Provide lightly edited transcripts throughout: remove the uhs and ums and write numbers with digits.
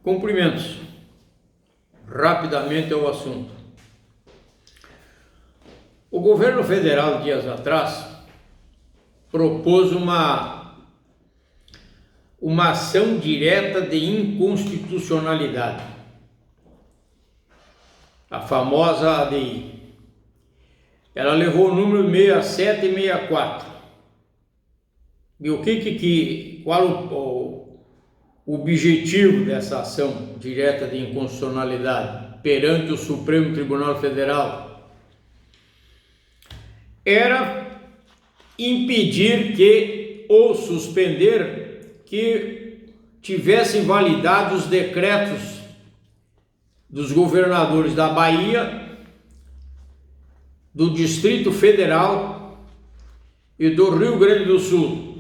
Cumprimentos. Rapidamente ao assunto. O governo federal, dias atrás, propôs uma ação direta de inconstitucionalidade, a famosa ADI. Ela levou o número 6764. E qual o objetivo dessa ação direta de inconstitucionalidade perante o Supremo Tribunal Federal? Era impedir ou suspender que tivessem validade os decretos dos governadores da Bahia, do Distrito Federal e do Rio Grande do Sul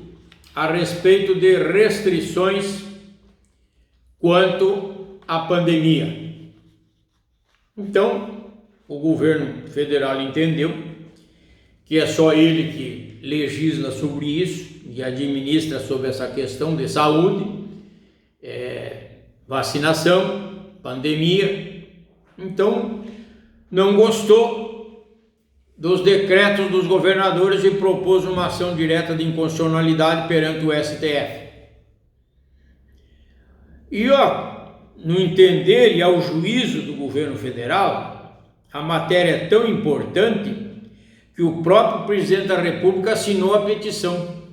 a respeito de restrições quanto à pandemia. Então, o governo federal entendeu que é só ele que legisla sobre isso e administra sobre essa questão de saúde, vacinação, pandemia. Então, não gostou dos decretos dos governadores e propôs uma ação direta de inconstitucionalidade perante o STF. E no entender e ao juízo do governo federal, a matéria é tão importante que o próprio presidente da República assinou a petição.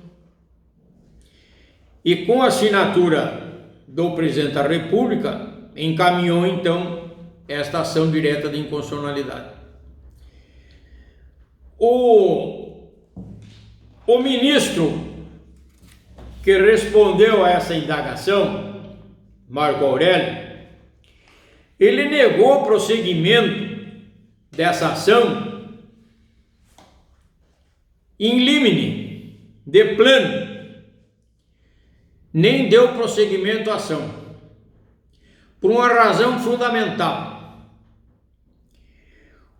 E com a assinatura do presidente da República, encaminhou então esta ação direta de inconstitucionalidade. O ministro que respondeu a essa indagação, Marco Aurélio, ele negou o prosseguimento dessa ação in limine, de plano, nem deu prosseguimento à ação, por uma razão fundamental.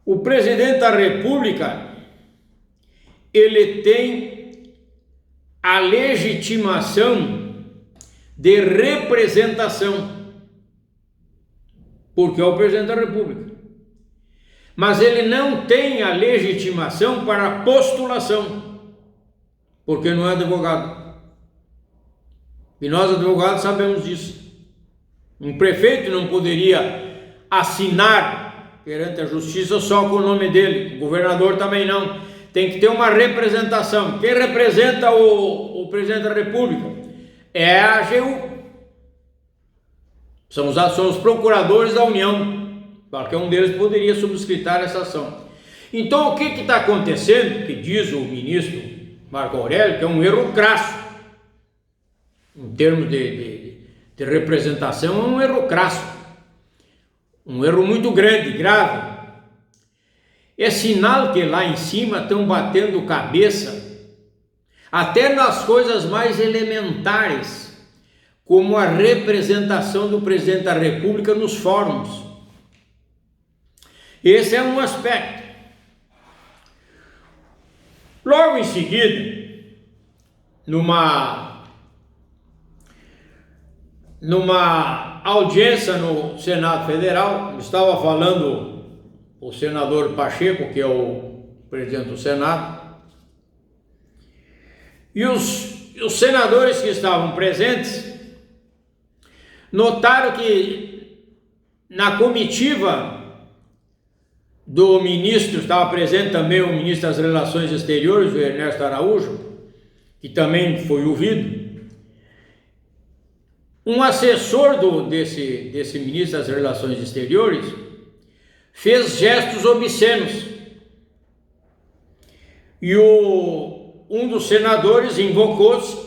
O presidente da República, ele tem a legitimação de representação, porque é o presidente da República. Mas ele não tem a legitimação para postulação, porque não é advogado. E nós, advogados, sabemos disso. Um prefeito não poderia assinar perante a justiça só com o nome dele, o governador também não. Tem que ter uma representação. Quem representa o presidente da República é a AGU. São os procuradores da União. Qualquer um deles poderia subscritar essa ação. Então, o que está acontecendo, que diz o ministro Marco Aurélio, que é um erro crasso, em termos de representação, é um erro crasso, um erro muito grande, grave. É sinal que lá em cima estão batendo cabeça, até nas coisas mais elementares, como a representação do presidente da República nos fóruns. Esse é um aspecto. Logo em seguida, numa audiência no Senado Federal, estava falando o senador Pacheco, que é o presidente do Senado, e os senadores que estavam presentes notaram que na comitiva do ministro, estava presente também o ministro das Relações Exteriores, o Ernesto Araújo, que também foi ouvido. Um assessor desse ministro das Relações Exteriores fez gestos obscenos. E um dos senadores invocou-se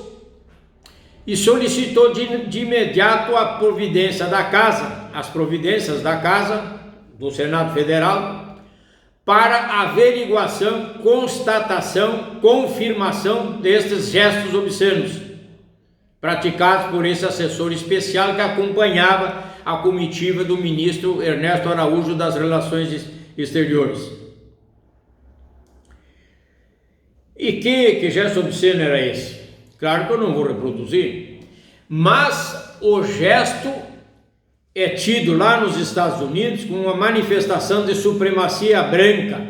e solicitou de imediato a providência da casa, as providências da casa do Senado Federal, para averiguação, constatação, confirmação destes gestos obscenos praticados por esse assessor especial que acompanhava a comitiva do ministro Ernesto Araújo das Relações Exteriores. E que gesto obsceno era esse? Claro que eu não vou reproduzir, mas o gesto é tido lá nos Estados Unidos como uma manifestação de supremacia branca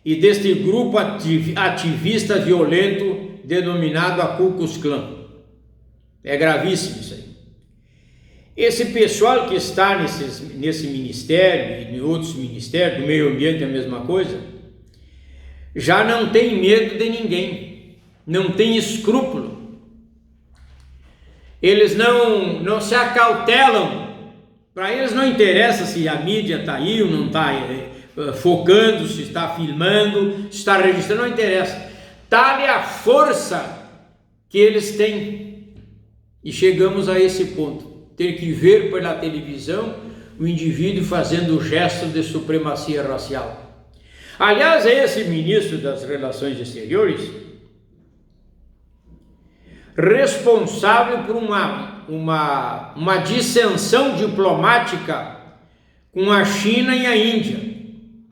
e deste grupo ativista violento denominado a Ku Klux Klan. É gravíssimo isso aí. Esse pessoal que está nesse ministério e em outros ministérios, do meio ambiente é a mesma coisa, já não tem medo de ninguém, não tem escrúpulo. Eles não se acautelam. Para eles não interessa se a mídia está aí ou não está focando, se está filmando, se está registrando, não interessa. Tal é a força que eles têm. E chegamos a esse ponto. Ter que ver pela televisão o indivíduo fazendo o gesto de supremacia racial. Aliás, esse ministro das Relações Exteriores, responsável por uma dissensão diplomática com a China e a Índia,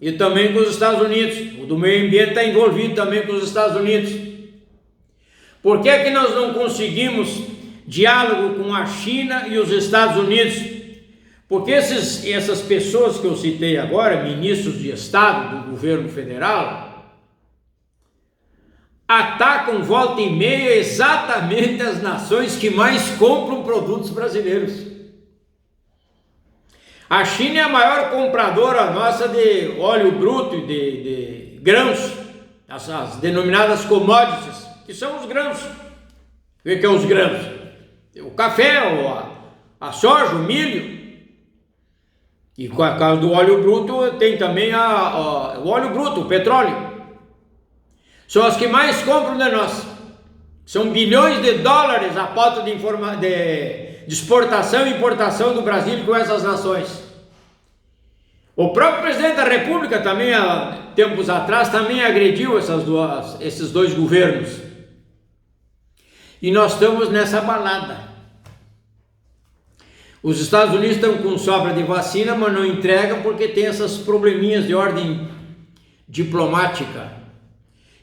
e também com os Estados Unidos. O do meio ambiente está envolvido também com os Estados Unidos. Por que é que nós não conseguimos diálogo com a China e os Estados Unidos? Porque essas pessoas que eu citei agora, ministros de Estado do governo federal, atacam volta e meia exatamente as nações que mais compram produtos brasileiros. A China é a maior compradora nossa de óleo bruto e de grãos, as denominadas commodities, que são os grãos. O que é os grãos? O café, a soja, o milho. E com a causa do óleo bruto tem também o óleo bruto, o petróleo. São as que mais compram de nós. São bilhões de dólares a pauta de exportação e importação do Brasil com essas nações. O próprio presidente da República também, há tempos atrás, também agrediu esses dois governos. E nós estamos nessa balada. Os Estados Unidos estão com sobra de vacina, mas não entregam porque tem essas probleminhas de ordem diplomática.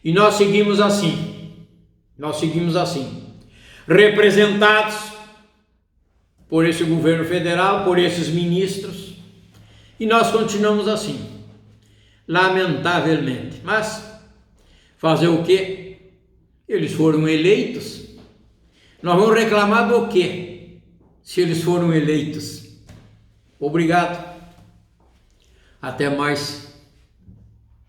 E nós seguimos assim. Representados por esse governo federal, por esses ministros, e nós continuamos assim, lamentavelmente. Mas fazer o quê? Eles foram eleitos. Nós vamos reclamar do quê? Se eles foram eleitos. Obrigado. Até mais.